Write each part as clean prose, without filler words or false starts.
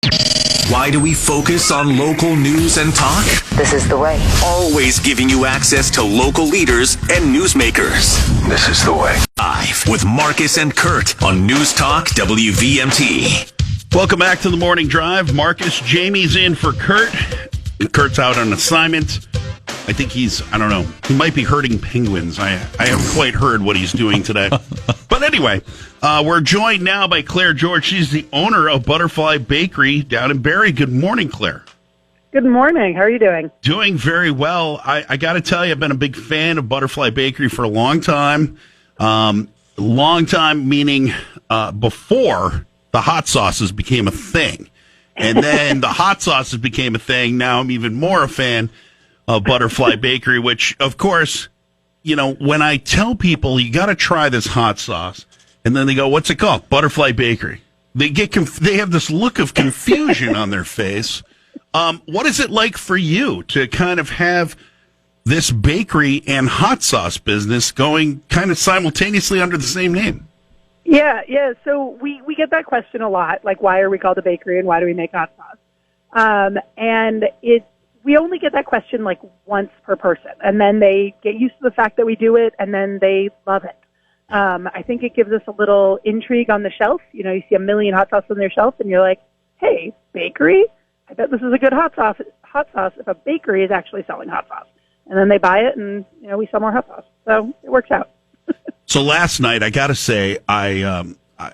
Why do we focus on local news and talk? This is the way. Always giving you access to local leaders and newsmakers. This is the way. Live with Marcus and Kurt on News Talk WVMT. Welcome back to the Morning Drive. Marcus, Jamie's in for Kurt. Kurt's out on assignment. I think he might be herding penguins. I haven't quite heard what he's doing today. But anyway, we're joined now by Claire George. She's the owner of Butterfly Bakery down in Barrie. Good morning, Claire. Good morning. How are you doing? Doing very well. I got to tell you, I've been a big fan of Butterfly Bakery for a long time. Long time meaning before the hot sauces became a thing. And then the hot sauces became a thing. Now I'm even more a fan of Butterfly Bakery, which, of course, when I tell people you got to try this hot sauce, and then they go, "What's it called?" Butterfly Bakery. They have this look of confusion on their face. What is it like for you to kind of have this bakery and hot sauce business going kind of simultaneously under the same name? Yeah. So we get that question a lot, like, why are we called a bakery and why do we make hot sauce? We only get that question like once per person, and then they get used to the fact that we do it, and then they love it. I think it gives us a little intrigue on the shelf. You see a million hot sauce on their shelf, and you're like, "Hey, bakery! I bet this is a good hot sauce if a bakery is actually selling hot sauce." And then they buy it, and we sell more hot sauce. So it works out. So last night, I got to say, I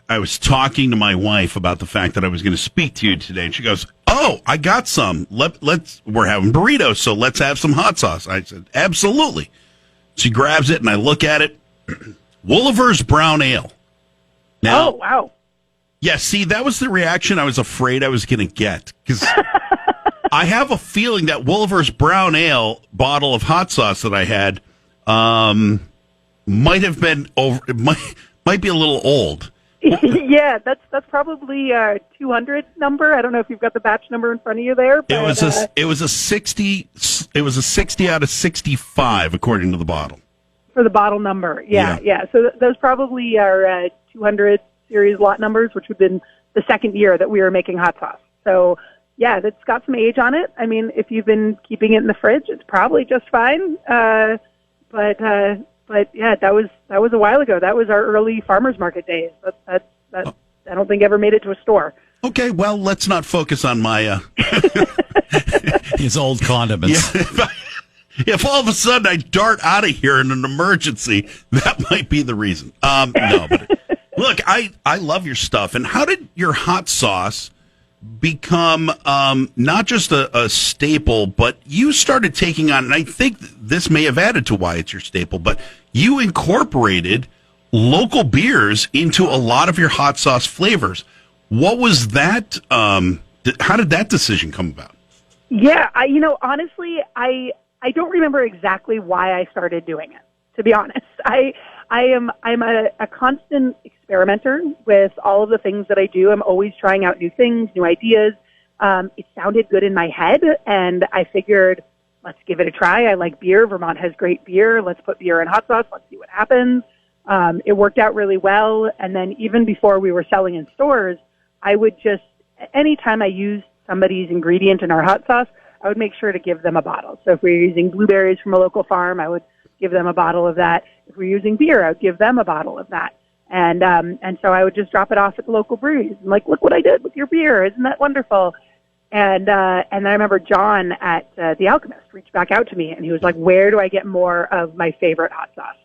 was talking to my wife about the fact that I was going to speak to you today, and she goes, "Oh, I got some. We're having burritos, so let's have some hot sauce." I said, "Absolutely." She grabs it, and I look at it. Wolliver's Brown Ale. Now, oh, wow. Yeah, see, that was the reaction I was afraid I was going to get, because I have a feeling that Wolliver's Brown Ale bottle of hot sauce that I had might have been might be a little old. Yeah, that's probably a 200 number. I don't know if you've got the batch number in front of you there. But, it was a 60 out of 65 according to the bottle. For the bottle number, yeah. So those probably are 200 series lot numbers, which would have been the second year that we were making hot sauce. So yeah, that's got some age on it. I mean, if you've been keeping it in the fridge, it's probably just fine. But yeah, that was a while ago. That was our early farmers market days. That I don't think ever made it to a store. Okay, well, let's not focus on my his old condiments. Yeah, if all of a sudden I dart out of here in an emergency, that might be the reason. No, but look, I love your stuff. And how did your hot sauce become not just a staple, but you started taking on, and I think this may have added to why it's your staple, but you incorporated local beers into a lot of your hot sauce flavors. What was that? How did that decision come about? Yeah, honestly, I don't remember exactly why I started doing it, to be honest. I'm a constant experimenter with all of the things that I do. I'm always trying out new things, new ideas. It sounded good in my head, and I figured, let's give it a try. I like beer. Vermont has great beer. Let's put beer in hot sauce. Let's see what happens. It worked out really well. And then even before we were selling in stores, I would just, anytime I used somebody's ingredient in our hot sauce, I would make sure to give them a bottle. So if we were using blueberries from a local farm, I would give them a bottle of that. If we're using beer, I would give them a bottle of that. And so I would just drop it off at the local breweries. I'm like, look what I did with your beer. Isn't that wonderful? And I remember John at The Alchemist reached back out to me, and he was like, where do I get more of my favorite hot sauce?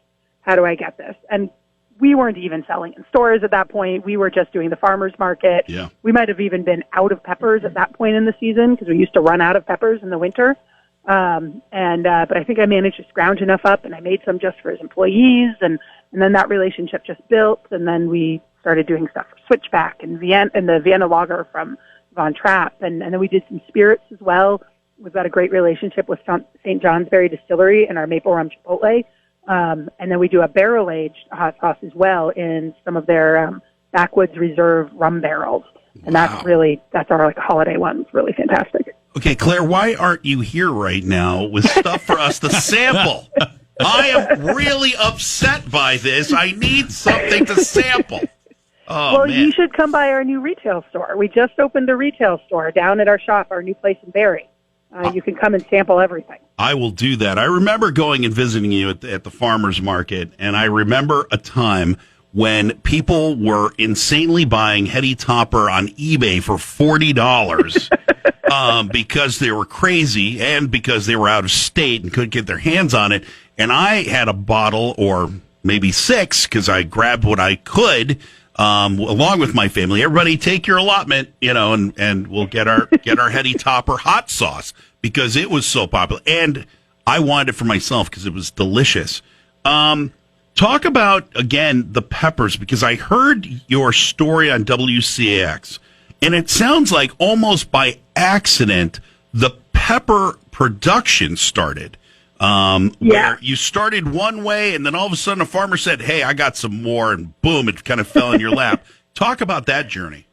How do I get this? And we weren't even selling in stores at that point. We were just doing the farmer's market. Yeah. We might have even been out of peppers at that point in the season because we used to run out of peppers in the winter. But I think I managed to scrounge enough up, and I made some just for his employees, and then that relationship just built, and then we started doing stuff for Switchback and the Vienna Lager from Von Trapp, and then we did some spirits as well. We've got a great relationship with St. Johnsbury Distillery and our Maple Rum Chipotle. And then we do a barrel-aged hot sauce as well in some of their Backwoods Reserve rum barrels. And that's our holiday one. It's really fantastic. Okay, Claire, why aren't you here right now with stuff for us to sample? I am really upset by this. I need something to sample. Oh, well, man. you should come by our new retail store. We just opened a retail store down at our shop, our new place in Barrie. You can come and sample everything. I will do that. I remember going and visiting you at the farmer's market, and I remember a time when people were insanely buying Hetty Topper on eBay for $40 because they were crazy and because they were out of state and couldn't get their hands on it. And I had a bottle or maybe 6 because I grabbed what I could along with my family. Everybody take your allotment, and we'll get our Hetty Topper hot sauce because it was so popular. And I wanted it for myself because it was delicious. Talk about, again, the peppers, because I heard your story on WCAX, and it sounds like almost by accident the pepper production started. Where you started one way, and then all of a sudden a farmer said, hey, I got some more, and boom, it kind of fell in your lap. Talk about that journey.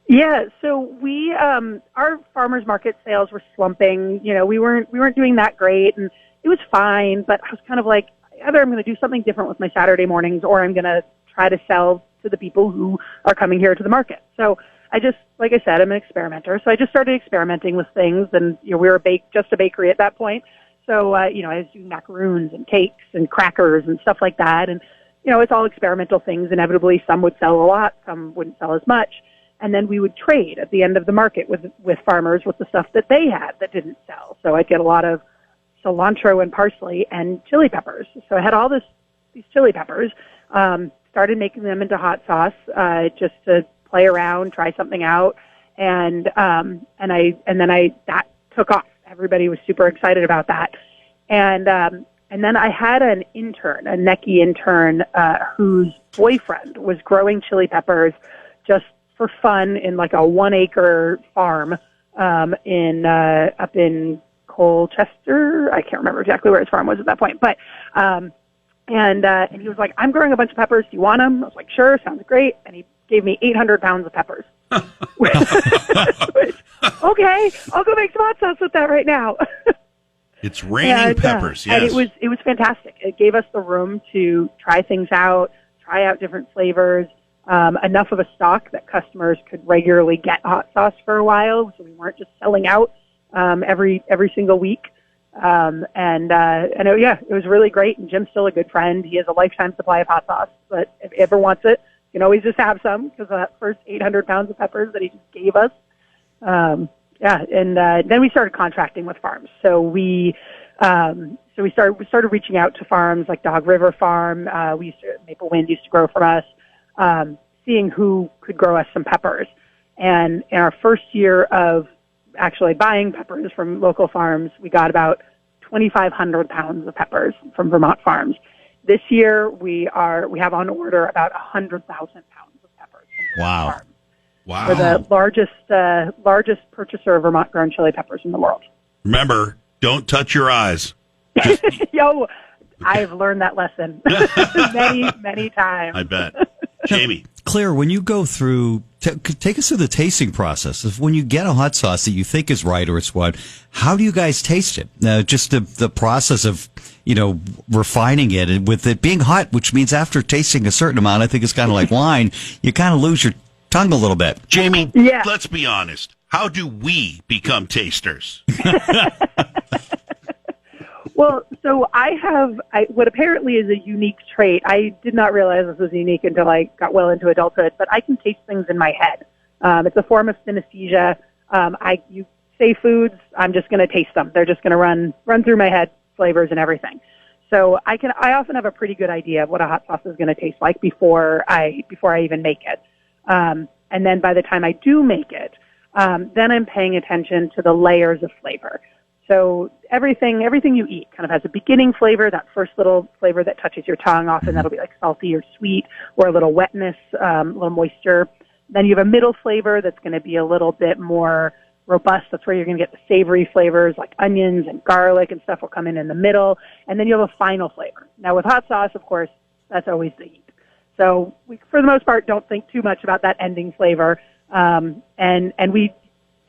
Yeah, so we our farmers market sales were slumping. We weren't doing that great, and it was fine, but I was kind of like, either I'm going to do something different with my Saturday mornings, or I'm going to try to sell to the people who are coming here to the market. So I just, like I said, I'm an experimenter. So I just started experimenting with things, and we were just a bakery at that point. So, I was doing macaroons and cakes and crackers and stuff like that. And, it's all experimental things. Inevitably, some would sell a lot, some wouldn't sell as much. And then we would trade at the end of the market with farmers with the stuff that they had that didn't sell. So I'd get a lot of cilantro and parsley and chili peppers. So I had all these chili peppers, started making them into hot sauce, just to play around, try something out. And then that took off. Everybody was super excited about that. And then I had an intern, a Necky intern, whose boyfriend was growing chili peppers just for fun in like a 1-acre farm, up in Colchester. I can't remember exactly where his farm was at that point, but, and he was like, I'm growing a bunch of peppers. Do you want them? I was like, sure, sounds great. And he gave me 800 pounds of peppers. Which, okay, I'll go make some hot sauce with that right now. It's raining peppers, yes. And it was fantastic. It gave us the room to try things out, try out different flavors, enough of a stock that customers could regularly get hot sauce for a while, so we weren't just selling out every single week. It was really great, and Jim's still a good friend. He has a lifetime supply of hot sauce, but if he ever wants it, you can always just have some because of that first 800 pounds of peppers that he just gave us. Then we started contracting with farms. So we started reaching out to farms like Dog River Farm. Maple Wind used to grow from us, seeing who could grow us some peppers. And in our first year of actually buying peppers from local farms, we got about 2,500 pounds of peppers from Vermont farms. This year, we have on order about 100,000 pounds of peppers. Wow. Farms. Wow. We're the largest purchaser of Vermont-grown chili peppers in the world. Remember, don't touch your eyes. Yo, I've learned that lesson many, many times. I bet. Jamie. Claire, when you go through, take us through the tasting process. If when you get a hot sauce that you think is right or it's what, how do you guys taste it? Just the process of, refining it, and with it being hot, which means after tasting a certain amount, I think it's kind of like wine, you kind of lose your tongue a little bit. Jamie, yeah. Let's be honest. How do we become tasters? Well, so I have what apparently is a unique trait. I did not realize this was unique until I got well into adulthood, but I can taste things in my head. It's a form of synesthesia. You say foods, I'm just going to taste them. They're just going to run through my head, flavors and everything. So I often have a pretty good idea of what a hot sauce is going to taste like before I even make it. And then by the time I do make it, then I'm paying attention to the layers of flavor. So everything you eat kind of has a beginning flavor, that first little flavor that touches your tongue. Often that'll be like salty or sweet or a little wetness, a little moisture. Then you have a middle flavor that's going to be a little bit more robust. That's where you're going to get the savory flavors like onions and garlic and stuff will come in the middle. And then you have a final flavor. Now with hot sauce, of course, that's always the heat. So we, for the most part, don't think too much about that ending flavor. And we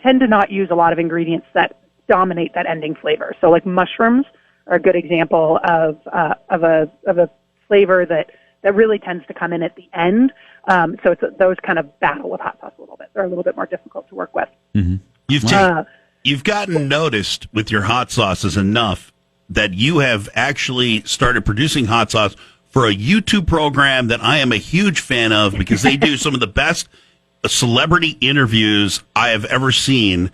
tend to not use a lot of ingredients that dominate that ending flavor. So like mushrooms are a good example of a flavor that that really tends to come in at the end. So those kind of battle with hot sauce a little bit. They're a little bit more difficult to work with. Mm-hmm. You've gotten noticed with your hot sauces enough that you have actually started producing hot sauce for a YouTube program that I am a huge fan of because they do some of the best celebrity interviews I have ever seen.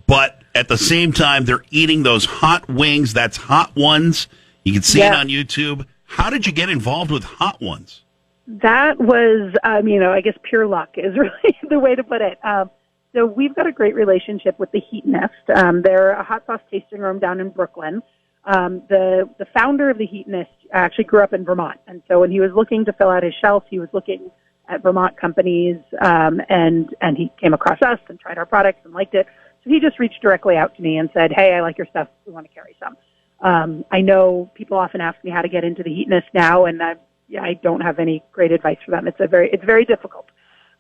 But at the same time, they're eating those hot wings. That's Hot Ones. You can see it on YouTube. How did you get involved with Hot Ones? That was, I guess pure luck is really the way to put it. So we've got a great relationship with the Heat Nest. They're a hot sauce tasting room down in Brooklyn. The founder of the Heat Nest actually grew up in Vermont. And so when he was looking to fill out his shelf, he was looking at Vermont companies, and he came across us and tried our products and liked it. So he just reached directly out to me and said, hey, I like your stuff. We want to carry some. I know people often ask me how to get into the Heat Nest now, and I don't have any great advice for them. It's very difficult.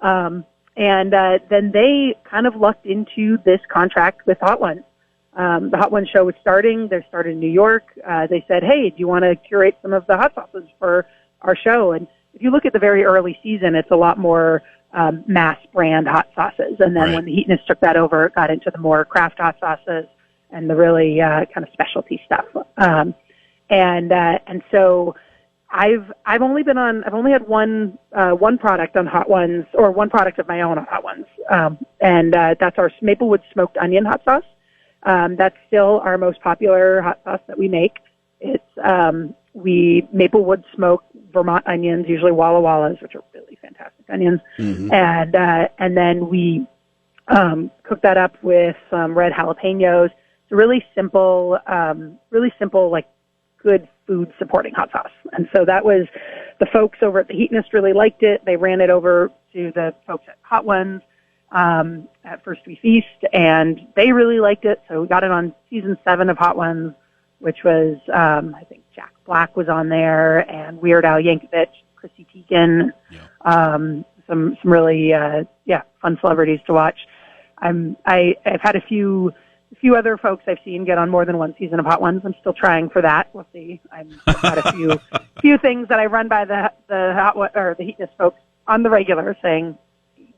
And then they kind of lucked into this contract with Hot Ones. The Hot Ones show was starting. They started in New York. They said, hey, do you want to curate some of the hot sauces for our show? And if you look at the very early season, it's a lot more mass brand hot sauces. And then when the Heat Nest took that over, it got into the more craft hot sauces and the really kind of specialty stuff. And so I've only had one product on Hot Ones, or one product of my own on Hot Ones. And that's our Maplewood smoked onion hot sauce. That's still our most popular hot sauce that we make. It's, we Maplewood smoke Vermont onions, usually Walla Wallas, which are really fantastic onions. Mm-hmm. And then we, cook that up with some red jalapenos. It's a really simple, like good food supporting hot sauce. And so that was, the folks over at the Heat Nest really liked it. They ran it over to the folks at Hot Ones, at First We Feast, and they really liked it. So we got it on season 7 of Hot Ones, which was, I think Jack Black was on there, and Weird Al Yankovic, Chrissy Teigen, some really, fun celebrities to watch. I've had a few other folks I've seen get on more than one season of Hot Ones. I'm still trying for that. We'll see. I've got a few things that I run by the Heat Nest folks on the regular, saying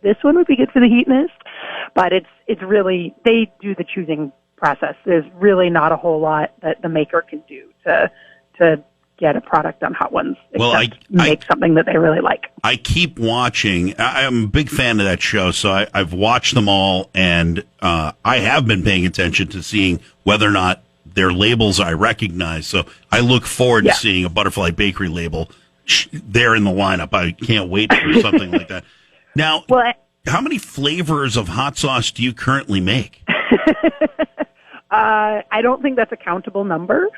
this one would be good for the Heat Nest. But it's really, they do the choosing process. There's really not a whole lot that the maker can do to get a product on Hot Ones. Well, make something that they really like. I keep watching. I'm a big fan of that show, so I've watched them all, and I have been paying attention to seeing whether or not they're labels I recognize. So I look forward to seeing a Butterfly Bakery label there in the lineup. I can't wait for something like that. Now, how many flavors of hot sauce do you currently make? I don't think that's a countable number.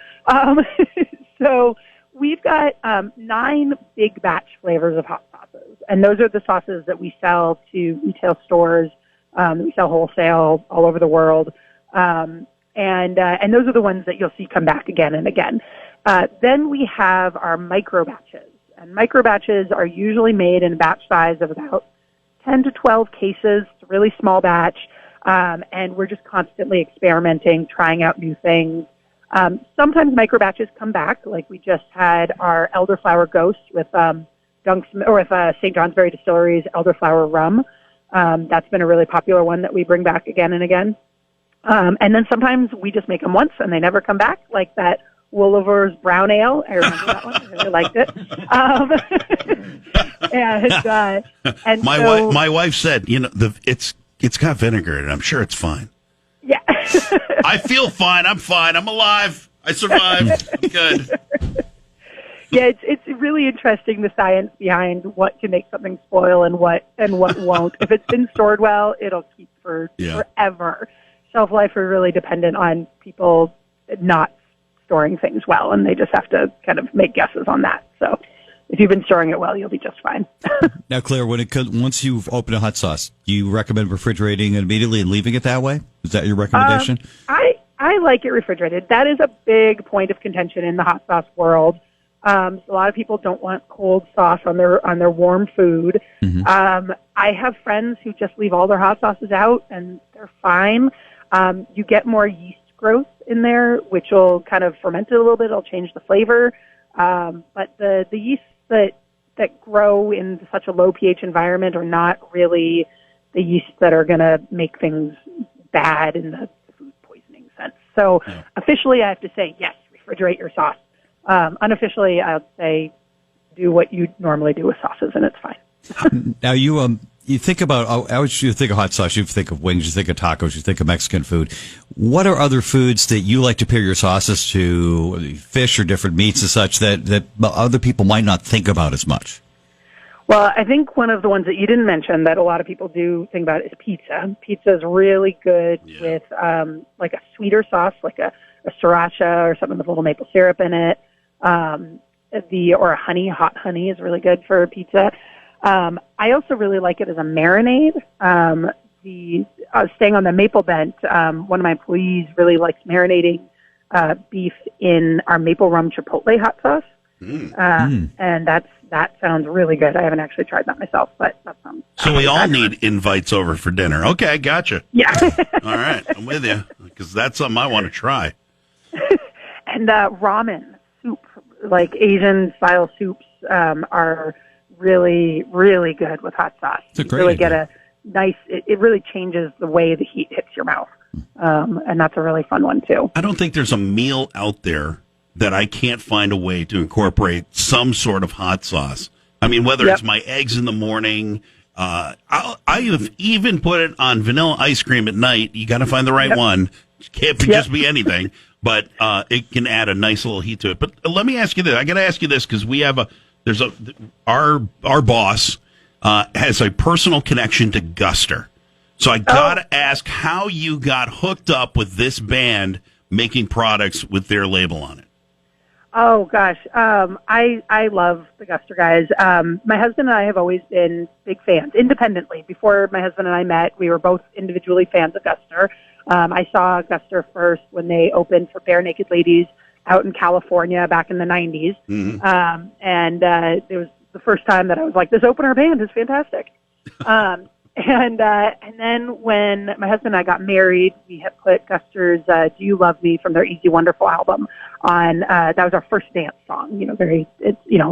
So we've got 9 big batch flavors of hot sauces, and those are the sauces that we sell to retail stores. We sell wholesale all over the world, and those are the ones that you'll see come back again and again. Then we have our micro batches, and micro batches are usually made in a batch size of about 10 to 12 cases. It's a really small batch, and we're just constantly experimenting, trying out new things. Sometimes micro batches come back, like we just had our Elderflower Ghost with St. Johnsbury Distillery's Elderflower Rum. That's been a really popular one that we bring back again and again. And then sometimes we just make them once and they never come back, like that Woolover's Brown Ale. I remember that one. I really liked it. And my wife said, it's got vinegar in it. I'm sure it's fine. Yeah. I feel fine. I'm fine. I'm alive. I survived. I'm good. Yeah, it's really interesting, the science behind what can make something spoil and what won't. If it's been stored well, it'll keep forever. Shelf life is really dependent on people not storing things well, and they just have to kind of make guesses on that. So if you've been storing it well, you'll be just fine. Now, Claire, once you've opened a hot sauce, do you recommend refrigerating it immediately and leaving it that way? Is that your recommendation? I like it refrigerated. That is a big point of contention in the hot sauce world. A lot of people don't want cold sauce on their warm food. Mm-hmm. I have friends who just leave all their hot sauces out, and they're fine. You get more yeast growth in there, which will kind of ferment it a little bit. It'll change the flavor. But the yeast that that grow in such a low pH environment are not really the yeasts that are going to make things bad in the food poisoning sense. So officially, I have to say, yes, refrigerate your sauce. Unofficially, I'll say do what you normally do with sauces, and it's fine. Now, you think about, you think of hot sauce, you think of wings, you think of tacos, you think of Mexican food. What are other foods that you like to pair your sauces to, fish or different meats and such, that other people might not think about as much? Well, I think one of the ones that you didn't mention that a lot of people do think about is pizza. Pizza is really good with like a sweeter sauce, like a sriracha or something with a little maple syrup in it. Or a hot honey is really good for pizza. I also really like it as a marinade. Staying on the maple bent, one of my employees really likes marinating beef in our maple rum chipotle hot sauce. And that sounds really good. I haven't actually tried that myself, but that sounds. So we all need invites over for dinner. Okay, gotcha. Yeah. All right, I'm with you, because that's something I want to try. And ramen soup, like Asian style soups, are really, really good with hot sauce. It's a great really idea. get a nice. It really changes the way the heat hits your mouth, and that's a really fun one too. I don't think there's a meal out there that I can't find a way to incorporate some sort of hot sauce. I mean, whether it's my eggs in the morning, I have even put it on vanilla ice cream at night. You got to find the right one. It can't just be anything, but it can add a nice little heat to it. But let me ask you this. I got to ask you this because we have our boss has a personal connection to Guster. So I got to ask how you got hooked up with this band making products with their label on it. Oh gosh, I love the Guster guys. My husband and I have always been big fans, independently. Before my husband and I met, we were both individually fans of Guster. I saw Guster first when they opened for Bare Naked Ladies out in California back in the 90s. And it was the first time that I was like, this opener band is fantastic. And then when my husband and I got married, we had put Guster's "Do You Love Me" from their Easy Wonderful album on. That was our first dance song. A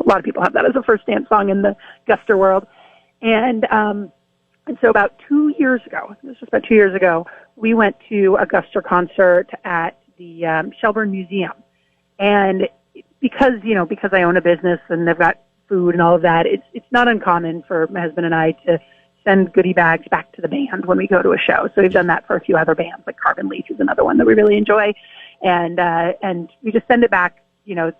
lot of people have that as a first dance song in the Guster world. And so about 2 years ago, this was about 2 years ago, we went to a Guster concert at the Shelburne Museum. And because I own a business and they've got food and all of that, it's not uncommon for my husband and I to send goodie bags back to the band when we go to a show. So we've done that for a few other bands, like Carbon Leaf is another one that we really enjoy. And we just send it back.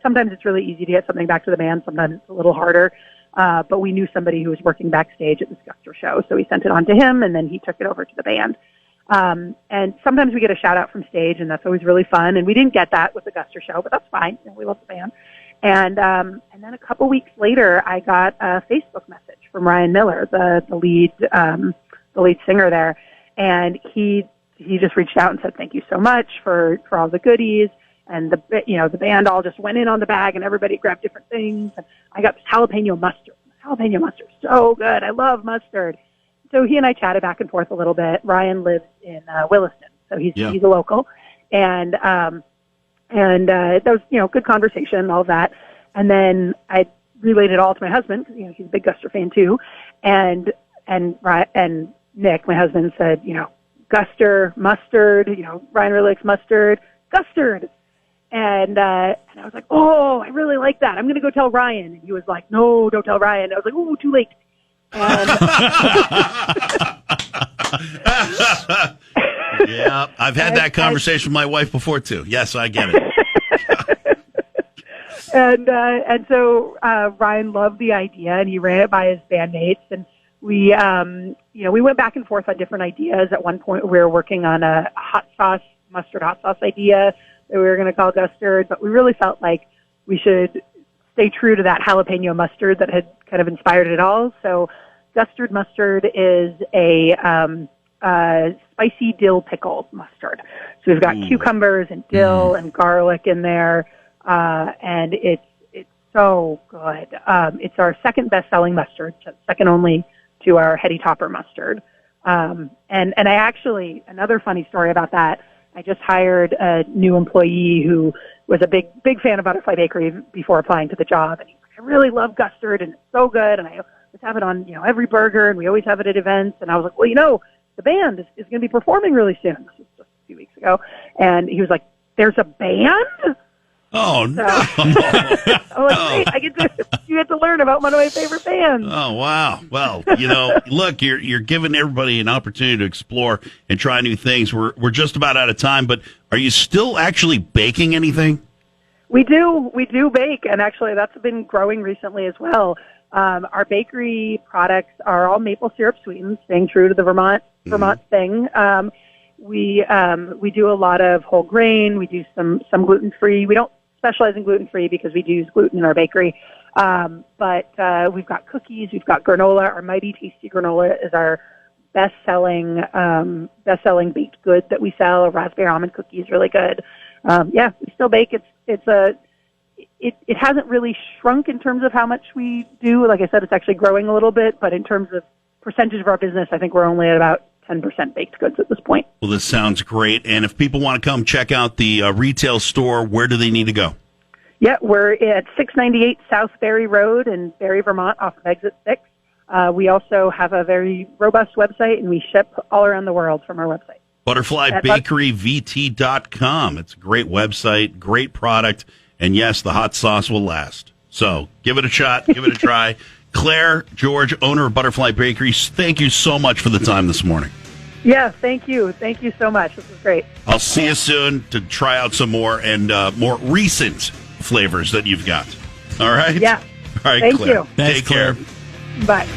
Sometimes it's really easy to get something back to the band. Sometimes it's a little harder. But we knew somebody who was working backstage at this Guster show. So we sent it on to him, and then he took it over to the band. And sometimes we get a shout out from stage, and that's always really fun. And we didn't get that with the Guster show, but that's fine. We love the band. And then a couple weeks later, I got a Facebook message from Ryan Miller, the lead singer there, and he just reached out and said, "Thank you so much for all the goodies." And the band all just went in on the bag, and everybody grabbed different things. And I got this jalapeno mustard. Jalapeno mustard, so good. I love mustard. So he and I chatted back and forth a little bit. Ryan lives in Williston, so he's a local, and that was, good conversation and all of that. And then I relayed it all to my husband, because, he's a big Guster fan too. And Nick, my husband, said, Guster, mustard, Ryan really likes mustard, Gustard. And I was like, oh, I really like that. I'm going to go tell Ryan. And he was like, no, don't tell Ryan. I was like, oh, too late. And yeah, I've had that conversation with my wife before too. Yes, I get it. And so Ryan loved the idea, and he ran it by his bandmates, and we went back and forth on different ideas. At one point, we were working on a mustard hot sauce idea that we were going to call Gustard, but we really felt like we should stay true to that jalapeno mustard that had kind of inspired it all. So Gustard mustard is a spicy dill pickle mustard. So we've got cucumbers and dill and garlic in there, and it's so good. It's our second best-selling mustard, second only to our Heady Topper mustard. And I actually, another funny story about that, I just hired a new employee who was a big fan of Butterfly Bakery before applying to the job, and he's like, I really love custard, and it's so good, and I always have it on, every burger, and we always have it at events. And I was like, well, the band is going to be performing really soon. This was just a few weeks ago. And he was like, there's a band? Oh, no. I was like, great, you get to learn about one of my favorite bands. Oh, wow. Well, look, you're giving everybody an opportunity to explore and try new things. We're just about out of time, but are you still actually baking anything? We do bake, and actually that's been growing recently as well. Our bakery products are all maple syrup sweetened, staying true to the Vermont thing. We do a lot of whole grain. We do some gluten-free. We don't specialize in gluten-free because we do use gluten in our bakery. But we've got cookies. We've got granola. Our Mighty Tasty granola is our best-selling baked good that we sell. A raspberry almond cookie is really good. We still bake. It hasn't really shrunk in terms of how much we do. Like I said, it's actually growing a little bit, but in terms of percentage of our business, I think we're only at about 10% baked goods at this point. Well, this sounds great. And if people want to come check out the retail store, where do they need to go? Yeah, we're at 698 South Barry Road in Barry, Vermont, off of Exit 6. We also have a very robust website, and we ship all around the world from our website. ButterflyBakeryVT.com. It's a great website, great product, and yes, the hot sauce will last. So give it a shot, give it a try. Claire George, owner of Butterfly Bakery, thank you so much for the time this morning. Yeah, thank you. Thank you so much. This was great. I'll see you soon to try out some more and more recent flavors that you've got. All right? Yeah. All right, thank Claire. you. Take care. Bye.